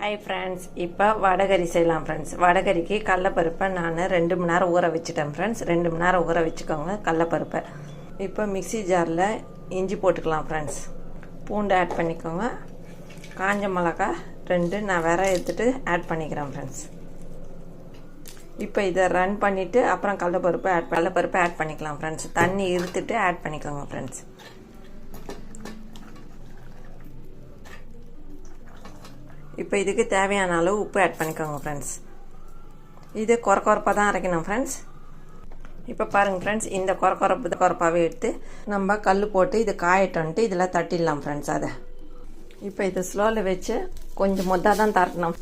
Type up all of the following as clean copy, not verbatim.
Hi friends, இப்போ வடகறி செய்யலாம் friends. வடகறிக்கு கடலப்பருப்பை நான் 2 மணி நேரம் ஊற வச்சுட்டேன் ஃப்ரெண்ட்ஸ். 2 மணி நேரம் ஊற வச்சுக்கோங்க கடலப்பருப்பை. இப்போ மிக்ஸி ஜாரில் இஞ்சி போட்டுக்கலாம் ஃப்ரெண்ட்ஸ். பூண்டு ஆட் பண்ணிக்கோங்க. காஞ்ச மிளகா 2 நான் வேற எடுத்துகிட்டு ஆட் பண்ணிக்கிறேன் ஃப்ரெண்ட்ஸ். இப்போ இதை ரன் பண்ணிவிட்டு அப்புறம் கடலப்பருப்பை ஆட் பண்ணிக்கலாம் ஃப்ரெண்ட்ஸ். தண்ணி இருத்துட்டு ஆட் பண்ணிக்கோங்க ஃப்ரெண்ட்ஸ். இப்போ இதுக்கு தேவையான அளவு உப்பு ஆட் பண்ணிக்கோங்க ஃப்ரெண்ட்ஸ். இது குறப்பாக தான் அரைக்கணும் ஃப்ரெண்ட்ஸ். இப்போ பாருங்கள் ஃப்ரெண்ட்ஸ், இந்த குறப்பாகவே எடுத்து நம்ம கல் போட்டு இது காயட்டோன்ட்டு இதில் தட்டிடலாம் ஃப்ரெண்ட்ஸ். அதை இப்போ இதை ஸ்லோவில் வச்சு கொஞ்சம் மொத்தாக தான் தரட்டணும்.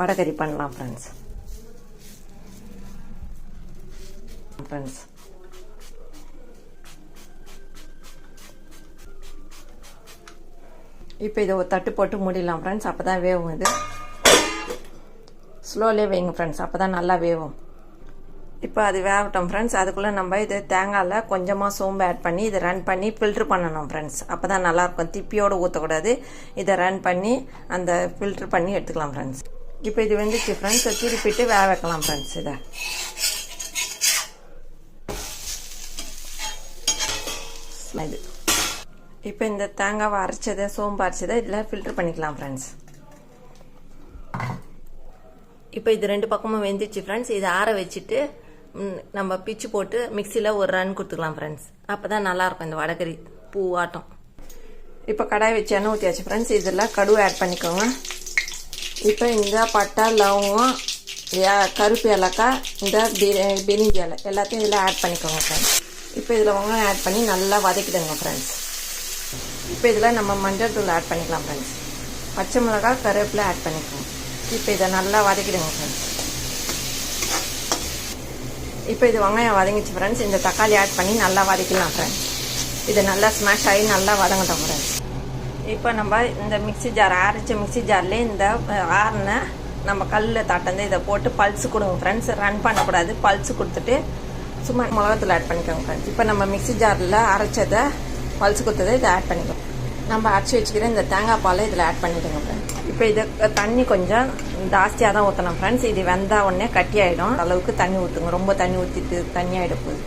வடகறி பண்ணலாம் ஃப்ரெண்ட்ஸ். இப்போ இதை ஒரு தட்டு போட்டு மூடிடலாம் ஃப்ரெண்ட்ஸ். அப்போ தான் வேகும். இது ஸ்லோலே வைங்க ஃப்ரெண்ட்ஸ், அப்போ தான் நல்லா வேகும். இப்போ அது வேகட்டும் ஃப்ரெண்ட்ஸ். அதுக்குள்ளே நம்ம இது தேங்காயில் கொஞ்சமாக சோம்பு ஆட் பண்ணி இதை ரன் பண்ணி ஃபில்ட்ரு பண்ணணும் ஃப்ரெண்ட்ஸ். அப்போ தான் நல்லாயிருக்கும். திப்பியோடு ஊற்றக்கூடாது. இதை ரன் பண்ணி அந்த ஃபில்ட்ரு பண்ணி எடுத்துக்கலாம் ஃப்ரெண்ட்ஸ். இப்போ இது வெந்துச்சு ஃப்ரெண்ட்ஸ். திருப்பிட்டு வேக வைக்கலாம் ஃப்ரெண்ட்ஸ். இதை இது இப்போ இந்த தேங்காவை அரைச்சதை சோம்பு அரைச்சதை இதில் ஃபில்ட்ரு பண்ணிக்கலாம் ஃப்ரெண்ட்ஸ். இப்போ இது 2 பக்கமும் வெந்துச்சு ஃப்ரெண்ட்ஸ். இதை ஆற வச்சுட்டு நம்ம பிச்சு போட்டு மிக்சியில் ஒரு ரன் கொடுத்துக்கலாம் ஃப்ரெண்ட்ஸ். அப்போ தான் நல்லாயிருக்கும் இந்த வடகறி பூ ஆட்டம். இப்போ கடாய் வச்சு எண்ணெய் ஊற்றியாச்சு ஃப்ரெண்ட்ஸ். இதில் கடுகு ஆட் பண்ணிக்கோங்க. இப்போ இந்த பட்டை லவங்கம் கருப்பு ஏலக்காய் இந்த பிரிஞ்சி இலை எல்லாத்தையும் இதில் ஆட் பண்ணிக்கோங்க ஃப்ரெண்ட்ஸ். இப்போ இதில் வெங்காயம் ஆட் பண்ணி நல்லா வதக்கிடுங்க ஃப்ரெண்ட்ஸ். இப்போ இதில் நம்ம மஞ்சள் தூள் ஆட் பண்ணிக்கலாம் ஃப்ரெண்ட்ஸ். பச்சை மிளகாய் கருவேப்பிலை ஆட் பண்ணிக்கலாம். இப்போ இதை நல்லா வதக்கிடுங்க ஃப்ரெண்ட்ஸ். இப்போ இது வெங்காயம் வதங்கிச்சு ஃப்ரெண்ட்ஸ். இந்த தக்காளி ஆட் பண்ணி நல்லா வதக்கலாம் ஃப்ரெண்ட்ஸ். இது நல்லா ஸ்மாஷ் ஆகி நல்லா வதங்கட்டும் ஃப்ரெண்ட்ஸ். இப்போ நம்ம இந்த மிக்ஸி ஜார் அரைச்ச மிக்ஸி ஜார்லேயே இந்த ஆறுன நம்ம கல்லில் தட்டந்து இதை போட்டு பல்ஸு கொடுங்க ஃப்ரெண்ட்ஸ். ரன் பண்ணக்கூடாது. பல்ஸு கொடுத்துட்டு சும்மா மிளகாத்தூள் ஆட் பண்ணிக்கோங்க ஃப்ரெண்ட்ஸ். இப்போ நம்ம மிக்ஸி ஜாரில் அரைச்சதை பல்ஸு கொடுத்ததை இதை ஆட் பண்ணிக்கோங்க. நம்ம அரைச்சி வச்சுக்கிற இந்த தேங்காய் பாலை இதில் ஆட் பண்ணிவிடுங்க ஃப்ரெண்ட்ஸ். இப்போ இதை தண்ணி கொஞ்சம் ஜாஸ்தியாக தான் ஊற்றணும் ஃப்ரெண்ட்ஸ். இது வெந்தால் உடனே கட்டி ஆகிடும். அளவுக்கு தண்ணி ஊற்றுங்க. ரொம்ப தண்ணி ஊற்றிட்டு தண்ணி ஆகிடும் போகுது.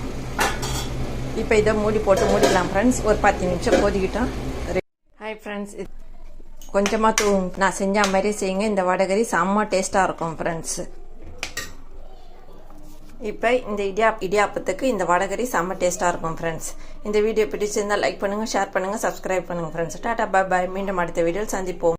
இப்போ இதை மூடிடலாம் ஃப்ரெண்ட்ஸ். ஒரு 10 நிமிஷம் கொதிக்கிட்டோம். ஹாய் ஃப்ரெண்ட்ஸ், கொஞ்சமாக நான் செஞ்ச மாதிரி செய்யுங்க. இந்த வடகறி செம்ம டேஸ்ட்டாக இருக்கும் ஃப்ரெண்ட்ஸ். இப்போ இந்த இடியாப்பத்துக்கு இந்த வடகறி செம்ம டேஸ்ட்டாக இருக்கும் ஃப்ரெண்ட்ஸ். இந்த வீடியோ பிடிச்சிருந்தால் லைக் பண்ணுங்கள், ஷேர் பண்ணுங்கள், சப்ஸ்கிரைப் பண்ணுங்கள் ஃப்ரெண்ட்ஸ். டாடா, பாய் பாய். மீண்டும் அடுத்த வீடியோவில் சந்திப்போம்.